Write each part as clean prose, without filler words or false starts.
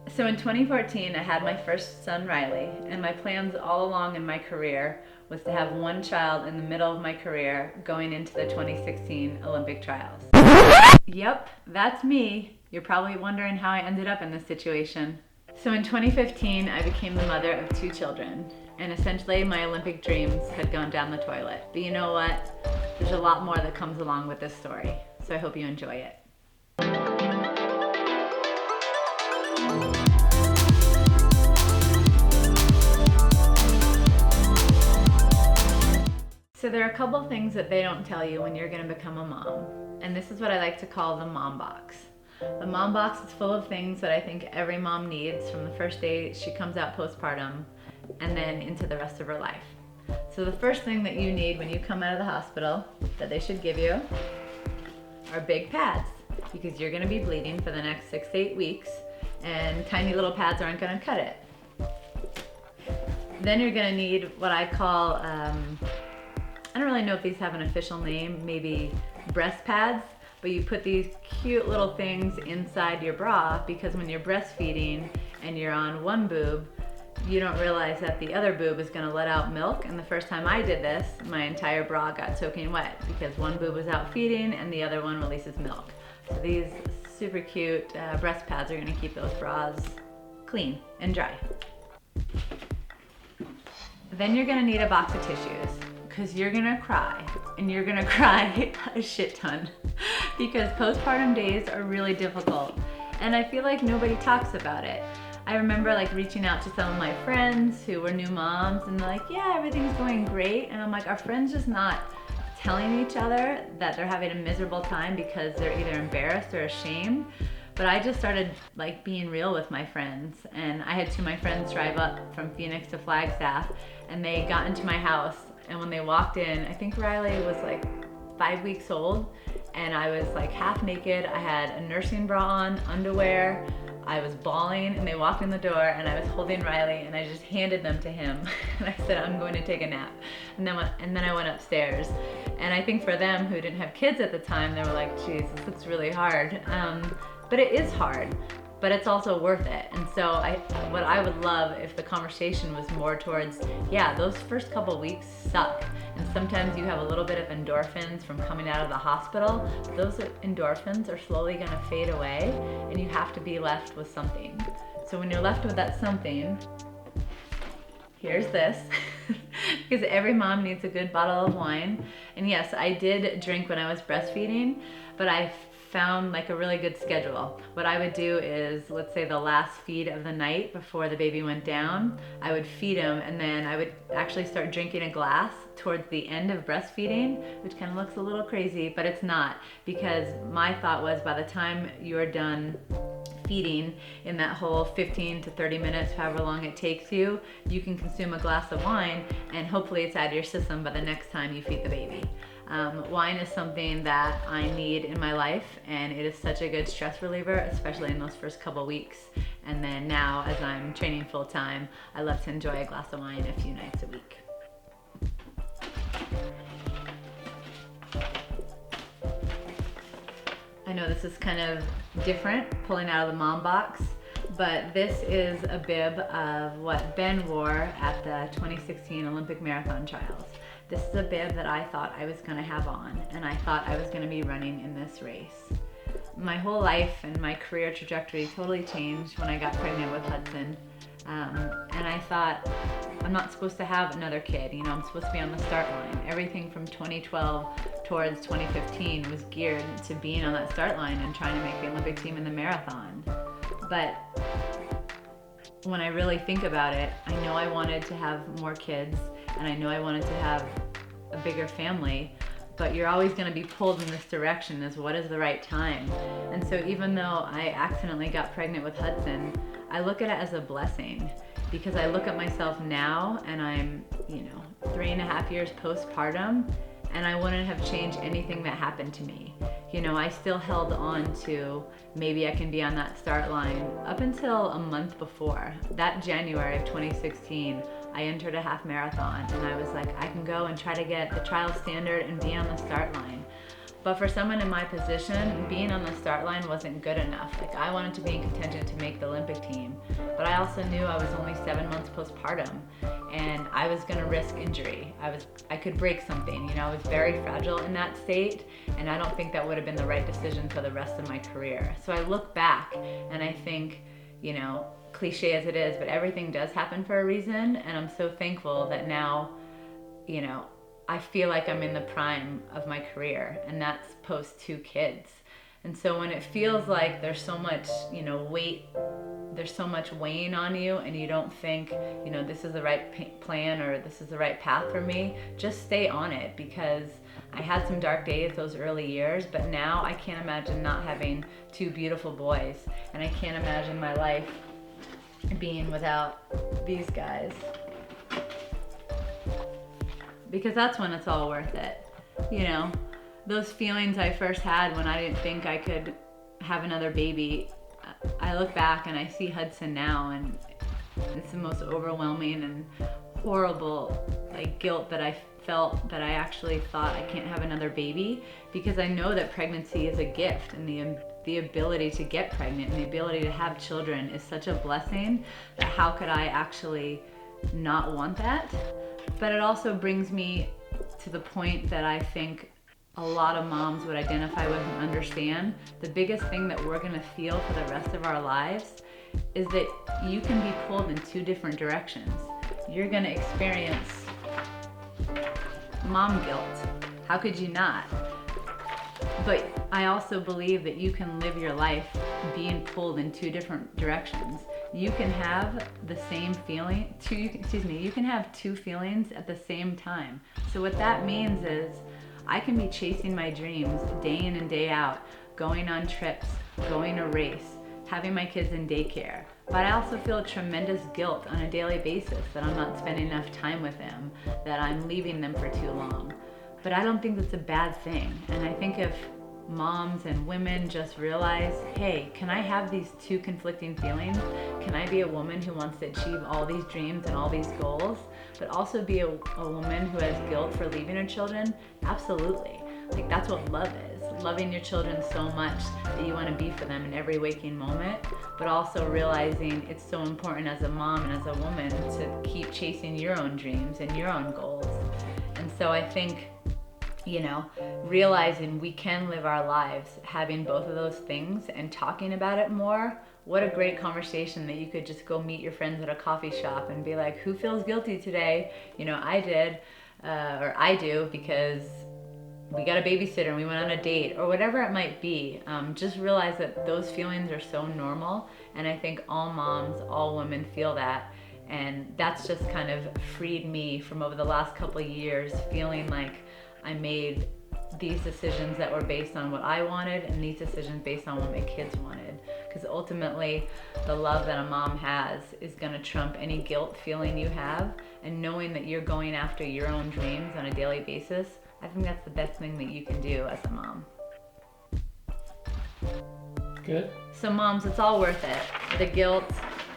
So in 2014, I had my first son, Riley, and my plans all along in my career was to have one child in the middle of my career going into the 2016 Olympic trials. Yep, that's me. You're probably wondering how I ended up in this situation. So in 2015, I became the mother of 2 children, and essentially my Olympic dreams had gone down the toilet. But you know what? There's a lot more that comes along with this story, so I hope you enjoy it. So there are a couple things that they don't tell you when you're going to become a mom, and this is what I like to call the mom box. The mom box is full of things that I think every mom needs from the first day she comes out postpartum and then into the rest of her life. So the first thing that you need when you come out of the hospital that they should give you are big pads, because you're going to be bleeding for the next 6 to 8 weeks, and tiny little pads aren't going to cut it. Then you're going to need what I call I don't really know if these have an official name, maybe breast pads, but you put these cute little things inside your bra because when you're breastfeeding and you're on one boob, you don't realize that the other boob is gonna let out milk. And the first time I did this, my entire bra got soaking wet because one boob was out feeding and the other one releases milk. So these super cute breast pads are gonna keep those bras clean and dry. Then you're gonna need a box of tissues, because you're gonna cry, and you're gonna cry a shit ton because postpartum days are really difficult, and I feel like nobody talks about it. I remember like reaching out to some of my friends who were new moms, and they're like, yeah, everything's going great, and I'm like, our friends just not telling each other that they're having a miserable time because they're either embarrassed or ashamed. But I just started like being real with my friends, and I had 2 of my friends drive up from Phoenix to Flagstaff, and they got into my house. And when they walked in, I think Riley was like 5 weeks old, and I was like half naked. I had a nursing bra on, underwear. I was bawling, and they walked in the door, and I was holding Riley, and I just handed them to him. And I said, I'm going to take a nap. And then I went upstairs. And I think for them who didn't have kids at the time, they were like, geez, this looks really hard. But it is hard, but it's also worth it. And so what I would love if the conversation was more towards, yeah, those first couple weeks suck. And sometimes you have a little bit of endorphins from coming out of the hospital. Those endorphins are slowly gonna fade away, and you have to be left with something. So when you're left with that something, here's this, because every mom needs a good bottle of wine. And yes, I did drink when I was breastfeeding, but I found like a really good schedule. What I would do is, let's say the last feed of the night before the baby went down, I would feed him, and then I would actually start drinking a glass towards the end of breastfeeding, which kind of looks a little crazy, but it's not, because my thought was by the time you're done feeding in that whole 15 to 30 minutes, however long it takes you, you can consume a glass of wine, and hopefully it's out of your system by the next time you feed the baby. Wine is something that I need in my life, and it is such a good stress reliever, especially in those first couple weeks. And then now, as I'm training full time, I love to enjoy a glass of wine a few nights a week. I know this is kind of different, pulling out of the mom box, but this is a bib of what Ben wore at the 2016 Olympic Marathon Trials. This is a bib that I thought I was gonna have on, and I thought I was gonna be running in this race. My whole life and my career trajectory totally changed when I got pregnant with Hudson. And I thought, I'm not supposed to have another kid, you know, I'm supposed to be on the start line. Everything from 2012 towards 2015 was geared to being on that start line and trying to make the Olympic team in the marathon. But when I really think about it, I know I wanted to have more kids, and I know I wanted to have a bigger family, but you're always going to be pulled in this direction as what is the right time. And so even though I accidentally got pregnant with Hudson, I look at it as a blessing, because I look at myself now and I'm, 3.5 years postpartum, and I wouldn't have changed anything that happened to me. I still held on to maybe I can be on that start line up until a month before. That January of 2016, I entered a half marathon, and I was like, I can go and try to get the trial standard and be on the start line. But for someone in my position, being on the start line wasn't good enough. Like, I wanted to be in contention to make the Olympic team. also knew I was only 7 months postpartum and I was gonna risk injury. I could break something, you know, I was very fragile in that state, and I don't think that would have been the right decision for the rest of my career. So I look back and I think, you know, cliche as it is, but everything does happen for a reason, and I'm so thankful that now, you know, I feel like I'm in the prime of my career, and that's post 2 kids. And so when it feels like there's so much, you know, weight, there's so much weighing on you, and you don't think, you know, this is the right plan or this is the right path for me, just stay on it, because I had some dark days those early years, but now I can't imagine not having 2 beautiful boys, and I can't imagine my life being without these guys, because that's when it's all worth it. You know, those feelings I first had when I didn't think I could have another baby, I look back and I see Hudson now, and it's the most overwhelming and horrible like guilt that I felt, that I actually thought I can't have another baby, because I know that pregnancy is a gift, and the ability to get pregnant and the ability to have children is such a blessing that how could I actually not want that? But it also brings me to the point that I think a lot of moms would identify with and understand. The biggest thing that we're gonna feel for the rest of our lives is that you can be pulled in 2 different directions. You're gonna experience mom guilt. How could you not? But I also believe that you can live your life being pulled in 2 different directions. You can have the same feeling, you can have 2 feelings at the same time. So what that means is I can be chasing my dreams day in and day out, going on trips, going to race, having my kids in daycare. But I also feel tremendous guilt on a daily basis that I'm not spending enough time with them, that I'm leaving them for too long. But I don't think that's a bad thing. And I think if moms and women just realize, hey, can I have these 2 conflicting feelings? Can I be a woman who wants to achieve all these dreams and all these goals, but also be a woman who has guilt for leaving her children? Absolutely. Like, that's what love is. Loving your children so much that you want to be for them in every waking moment, but also realizing it's so important as a mom and as a woman to keep chasing your own dreams and your own goals. And so I think, you know, realizing we can live our lives having both of those things and talking about it more. What a great conversation that you could just go meet your friends at a coffee shop and be like, who feels guilty today? You know, I did, or I do, because we got a babysitter and we went on a date, or whatever it might be. Just realize that those feelings are so normal, and I think all moms, all women feel that. And that's just kind of freed me from over the last couple of years feeling like I made these decisions that were based on what I wanted and these decisions based on what my kids wanted. Because ultimately, the love that a mom has is gonna trump any guilt feeling you have, and knowing that you're going after your own dreams on a daily basis, I think that's the best thing that you can do as a mom. Good. So moms, it's all worth it. The guilt,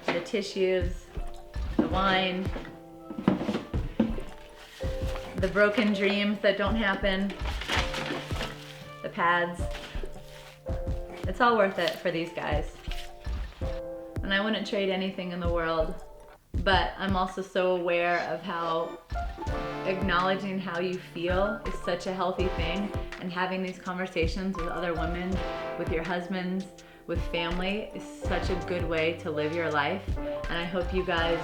the tissues, the wine, the broken dreams that don't happen, the pads. It's all worth it for these guys. And I wouldn't trade anything in the world, but I'm also so aware of how acknowledging how you feel is such a healthy thing, and having these conversations with other women, with your husbands, with family is such a good way to live your life. And I hope you guys,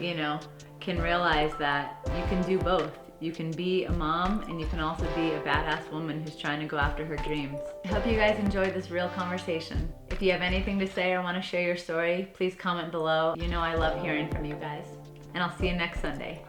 you know, can realize that you can do both. You can be a mom, and you can also be a badass woman who's trying to go after her dreams. I hope you guys enjoyed this real conversation. If you have anything to say or want to share your story, please comment below. You know I love hearing from you guys. And I'll see you next Sunday.